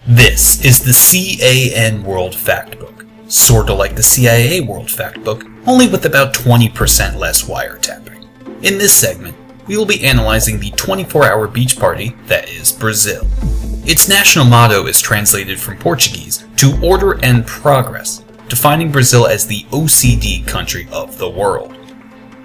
This is the C.A.N. World Factbook, sorta like the CIA World Factbook, only with about 20% less wiretapping. In this segment, we will be analyzing the 24-hour beach party that is Brazil. Its national motto is translated from Portuguese to Order and Progress, defining Brazil as the OCD country of the world.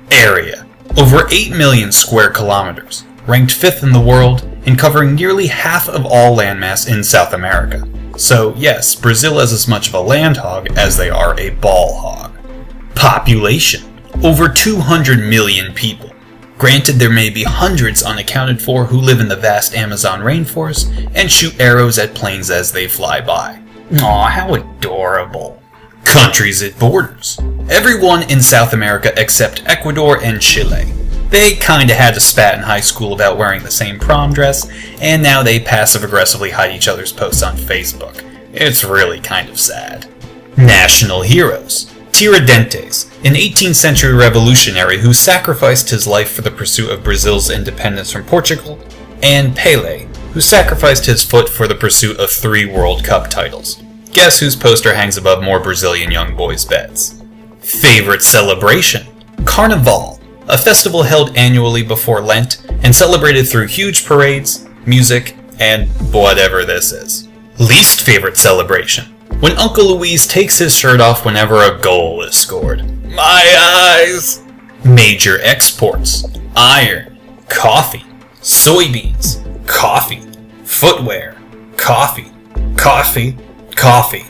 Area: over 8 million square kilometers, ranked 5th in the world, and covering nearly half of all landmass in South America. So yes, Brazil is as much of a land hog as they are a ball hog. Population: over 200 million people. Granted, there may be hundreds unaccounted for who live in the vast Amazon rainforest and shoot arrows at planes as they fly by. Aw, how adorable. Countries it borders: everyone in South America except Ecuador and Chile. They kinda had to spat in high school about wearing the same prom dress, and now they passive-aggressively hide each other's posts on Facebook. It's really kind of sad. National heroes: Tiradentes, an 18th century revolutionary who sacrificed his life for the pursuit of Brazil's independence from Portugal, and Pelé, who sacrificed his foot for the pursuit of 3 World Cup titles. Guess whose poster hangs above more Brazilian young boys' beds? Favorite celebration: Carnival, a festival held annually before Lent and celebrated through huge parades, music, and whatever this is. Least favorite celebration: when Uncle Luis takes his shirt off whenever a goal is scored. My eyes! Major exports: iron, coffee, soybeans, coffee, footwear, coffee, coffee, coffee.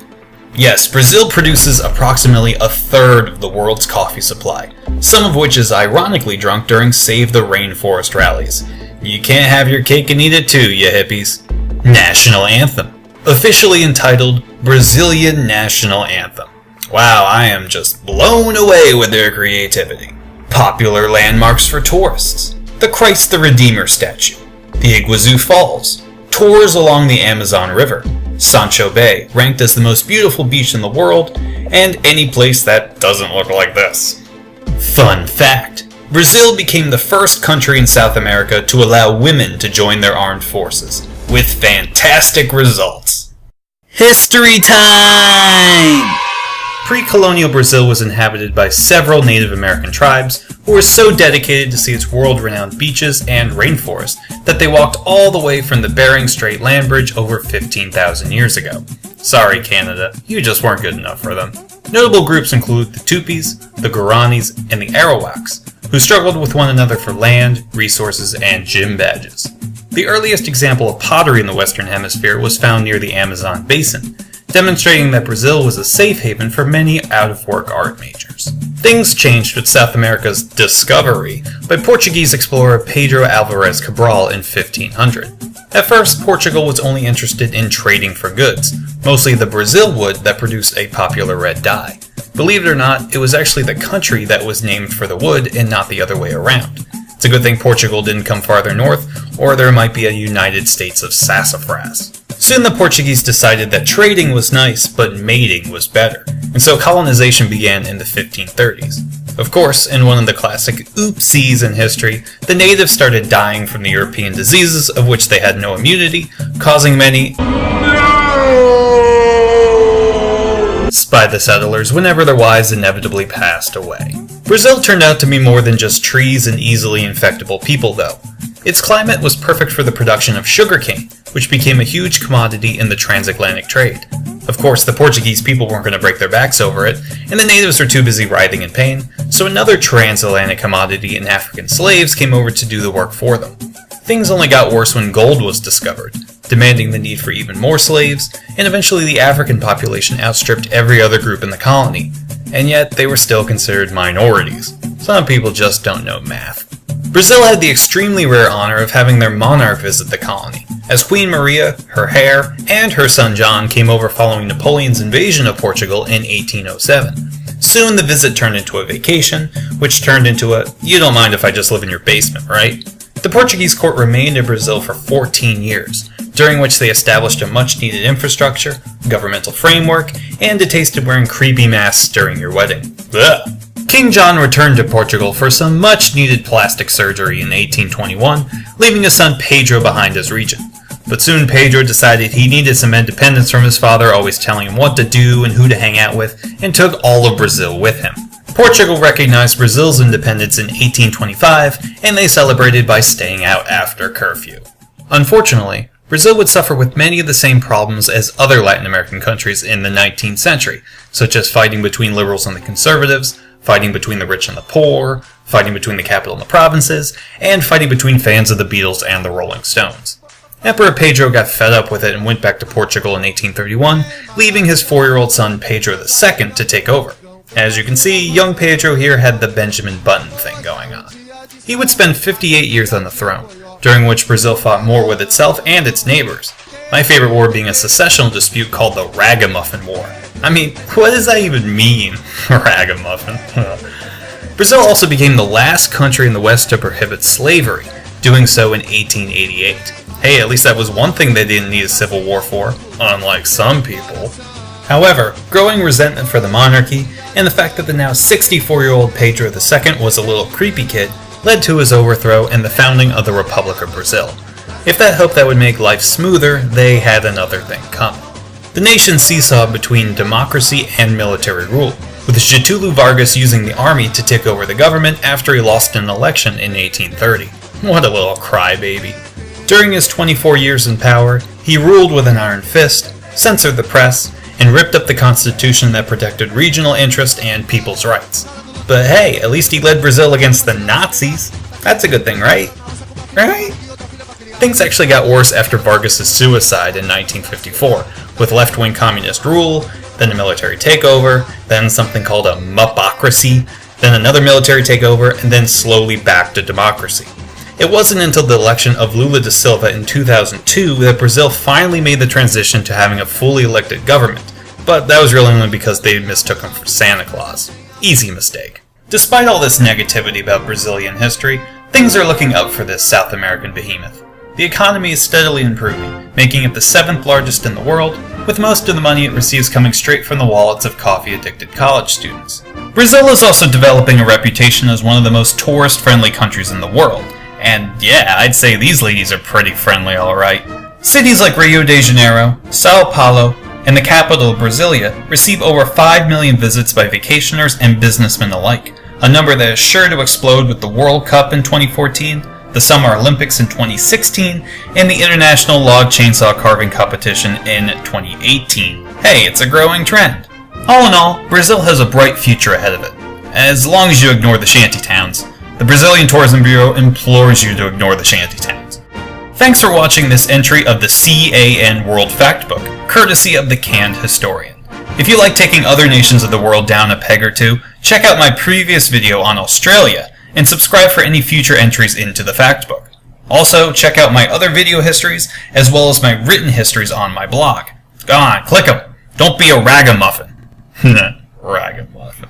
Yes, Brazil produces approximately a third of the world's coffee supply, some of which is ironically drunk during Save the Rainforest rallies. You can't have your cake and eat it too, you hippies. National anthem: officially entitled Brazilian National Anthem. Wow, I am just blown away with their creativity. Popular landmarks for tourists: the Christ the Redeemer statue, the Iguazu Falls, tours along the Amazon River, Sancho Bay, ranked as the most beautiful beach in the world, and any place that doesn't look like this. Fun fact: Brazil became the first country in South America to allow women to join their armed forces, with fantastic results. History time! Pre-colonial Brazil was inhabited by several Native American tribes who were so dedicated to see its world-renowned beaches and rainforest that they walked all the way from the Bering Strait land bridge over 15,000 years ago. Sorry, Canada, you just weren't good enough for them. Notable groups include the Tupis, the Guaranis, and the Arawaks, who struggled with one another for land, resources, and gym badges. The earliest example of pottery in the Western Hemisphere was found near the Amazon basin, demonstrating that Brazil was a safe haven for many out-of-work art majors. Things changed with South America's discovery by Portuguese explorer Pedro Álvares Cabral in 1500. At first, Portugal was only interested in trading for goods, mostly the Brazil wood that produced a popular red dye. Believe it or not, it was actually the country that was named for the wood and not the other way around. It's a good thing Portugal didn't come farther north, or there might be a United States of sassafras. Soon the Portuguese decided that trading was nice, but mating was better, and so colonization began in the 1530s. Of course, in one of the classic oopsies in history, the natives started dying from the European diseases of which they had no immunity, causing many by the settlers whenever their wives inevitably passed away. Brazil turned out to be more than just trees and easily infectable people, though. Its climate was perfect for the production of sugarcane, which became a huge commodity in the transatlantic trade. Of course, the Portuguese people weren't going to break their backs over it, and the natives were too busy writhing in pain, so another transatlantic commodity in African slaves came over to do the work for them. Things only got worse when gold was discovered, demanding the need for even more slaves, and eventually the African population outstripped every other group in the colony, and yet they were still considered minorities. Some people just don't know math. Brazil had the extremely rare honor of having their monarch visit the colony, as Queen Maria, her heir, and her son John came over following Napoleon's invasion of Portugal in 1807. Soon the visit turned into a vacation, which turned into a, you don't mind if I just live in your basement, right? The Portuguese court remained in Brazil for 14 years, during which they established a much-needed infrastructure, governmental framework, and detested wearing creepy masks during your wedding. Ugh. King John returned to Portugal for some much-needed plastic surgery in 1821, leaving his son Pedro behind as regent. but soon Pedro decided he needed some independence from his father, always telling him what to do and who to hang out with, and took all of Brazil with him. Portugal recognized Brazil's independence in 1825, and they celebrated by staying out after curfew. Unfortunately, Brazil would suffer with many of the same problems as other Latin American countries in the 19th century, such as fighting between liberals and the conservatives, fighting between the rich and the poor, fighting between the capital and the provinces, and fighting between fans of the Beatles and the Rolling Stones. Emperor Pedro got fed up with it and went back to Portugal in 1831, leaving his 4-year-old son Pedro II to take over. As you can see, young Pedro here had the Benjamin Button thing going on. He would spend 58 years on the throne, during which Brazil fought more with itself and its neighbors. My favorite war being a secessional dispute called the Ragamuffin War. I mean, what does that even mean, ragamuffin? Brazil also became the last country in the West to prohibit slavery, doing so in 1888. Hey, at least that was one thing they didn't need a civil war for, unlike some people. However, growing resentment for the monarchy, and the fact that the now 64-year-old Pedro II was a little creepy kid, led to his overthrow and the founding of the Republic of Brazil. If that hoped that would make life smoother, they had another thing coming. The nation seesawed between democracy and military rule, with Getúlio Vargas using the army to take over the government after he lost an election in 1830. What a little crybaby. During his 24 years in power, he ruled with an iron fist, censored the press, and ripped up the constitution that protected regional interest and people's rights. But hey, at least he led Brazil against the Nazis. That's a good thing, right? Right? Things actually got worse after Vargas' suicide in 1954, with left-wing communist rule, then a military takeover, then something called a mupocracy, then another military takeover, and then slowly back to democracy. It wasn't until the election of Lula da Silva in 2002 that Brazil finally made the transition to having a fully elected government, but that was really only because they mistook him for Santa Claus. Easy mistake. Despite all this negativity about Brazilian history, things are looking up for this South American behemoth. The economy is steadily improving, making it the 7th largest in the world, with most of the money it receives coming straight from the wallets of coffee-addicted college students. Brazil is also developing a reputation as one of the most tourist-friendly countries in the world, and yeah, I'd say these ladies are pretty friendly alright. Cities like Rio de Janeiro, Sao Paulo, and the capital Brasilia receive over 5 million visits by vacationers and businessmen alike, a number that is sure to explode with the World Cup in 2014, the Summer Olympics in 2016, and the International Log Chainsaw Carving Competition in 2018. Hey, it's a growing trend. All in all, Brazil has a bright future ahead of it, as long as you ignore the shantytowns. The Brazilian Tourism Bureau implores you to ignore the shantytowns. Thanks for watching this entry of the C.A.N. World Factbook, courtesy of the canned historian. If you like taking other nations of the world down a peg or two, check out my previous video on Australia, and subscribe for any future entries into the Factbook. Also, check out my other video histories, as well as my written histories on my blog. Go on, click them. Don't be a ragamuffin. Ragamuffin.